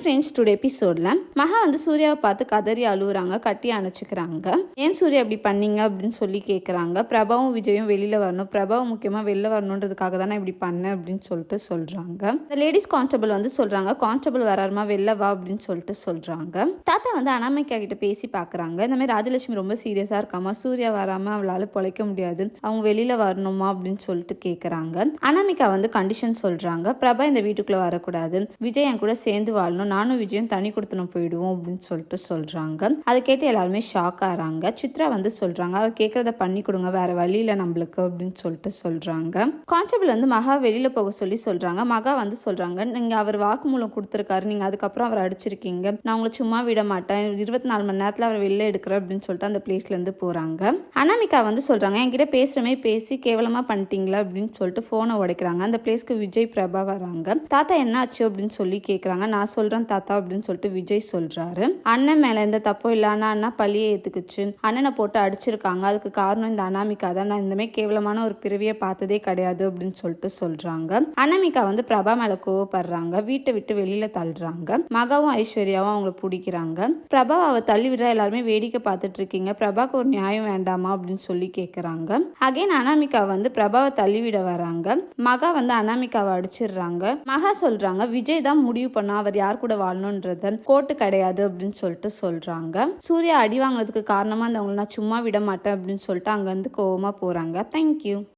Friends, today எபிசோட்ல மகா வந்து சூர்யாவை பார்த்து கதறி அழுகுறாங்க, கட்டி அணைச்சிக்கிறாங்க. ஏன் சூர்யா இப்படி பண்ணீங்க அப்படின்னு சொல்லி கேட்குறாங்க. பிரபாவும் விஜயும் வெளியில வரணும், பிரபாவும் முக்கியமாக வெளில வரணுன்றதுக்காக தானே இப்படி பண்ணேன் அப்படின்னு சொல்லிட்டு சொல்றாங்க. இந்த லேடிஸ் கான்ஸ்டபிள் வந்து சொல்றாங்க, கான்ஸ்டபிள் வராருமா வெளில வா அப்படின்னு சொல்லிட்டு சொல்றாங்க. தாத்தா வந்து அனாமிகா கிட்ட பேசி பார்க்குறாங்க. இந்த மாதிரி ராஜலட்சுமி ரொம்ப சீரியஸாக இருக்காமா, சூர்யா வராமல் அவளால் பொழைக்க முடியாது, அவங்க வெளியில வரணுமா அப்படின்னு சொல்லிட்டு கேட்குறாங்க. அனாமிகா வந்து கண்டிஷன் சொல்றாங்க. பிரபா இந்த வீட்டுக்குள்ள வரக்கூடாது, விஜய் என் கூட சேர்ந்து வாழணும், நானும் விஜயும் தனி கொடுத்துன போயிடுவோம் அப்படின்னு சொல்லிட்டு சொல்றாங்க. அதை கேட்டு எல்லாருமே ஷாக் ஆறாங்க. சித்ரா வந்து சொல்றாங்க, அவ கேட்கறத பண்ணி கொடுங்க, வேற வழியில நம்மளுக்கு அப்படின்னு சொல்லிட்டு சொல்றாங்க. கான்ஸ்டபிள் வந்து மகா வெளியில போக சொல்லி சொல்றாங்க. மகா வந்து சொல்றாங்க, நீங்க அவர் வாக்குமூலம் கொடுத்துருக்காரு, நீங்க அதுக்கப்புறம் அவர் அடிச்சிருக்கீங்க, நான் உங்களை சும்மா விட மாட்டேன், 24 மணி நேரத்தில் அவர் வெளில எடுக்கிறேன் அப்படின்னு சொல்லிட்டு அந்த பிளேஸ்ல இருந்து போறாங்க. அனாமிகா வந்து சொல்றாங்க, என்கிட்ட பேசுறமே பேசி கேவலமா பண்ணிட்டீங்களா அப்படின்னு சொல்லிட்டு போனை உடைக்கிறாங்க. அந்த பிளேஸ்க்கு விஜய் பிரபா வராங்க. தாத்தா என்ன ஆச்சு அப்படின்னு சொல்லி கேட்குறாங்க. நான் சொல்றேன் தாத்தா அப்படின்னு சொல்லிட்டு விஜய் சொல்றாரு. அண்ணன் மேல எந்த தப்பும் இல்ல, அண்ணா பழியை ஏத்துக்குச்சு, அண்ணனை போட்டு அடிச்சிருக்காங்க, அதுக்கு காரணம் இந்த அனாமிகா தான், நான் இந்த மாதிரி கேவலமான ஒரு பிறவியை பார்த்ததே கிடையாது அப்படின்னு சொல்லிட்டு சொல்றாங்க. அனாமிகா வந்து பிரபா மேல கோவப்படுறாங்க, வீட்டை விட்டு வெளியில தள்ளுறாங்க. மகாவும் ஐஸ்வர்யாவும் அவங்களை பிடிக்கிறாங்க. பிரபாவை அவ தள்ளி விடுற எல்லாருமே வேடிக்கை பார்த்துட்டு இருக்கீங்க, பிரபாக்கு ஒரு நியாயம் வேண்டாமா அப்படின்னு சொல்லி கேட்கறாங்க. அகைன் அனாமிகா வந்து பிரபாவை தள்ளிவிட வராங்க. மகா வந்து அனாமிகாவை அடிச்சிடுறாங்க. மகா சொல்றாங்க, விஜய் தான் முடிவு பண்ணா அவர் யார் கூட வாழணும்ன்றத, கோர்ட்டு கிடையாது அப்படின்னு சொல்லிட்டு சொல்றாங்க. சூர்யா அடி வாங்கினதுக்கு காரணமா அந்த அவங்களை நான் சும்மா விட மாட்டேன் அப்படின்னு சொல்லிட்டு அங்க இருந்து கோவமா போறாங்க. தேங்க்யூ.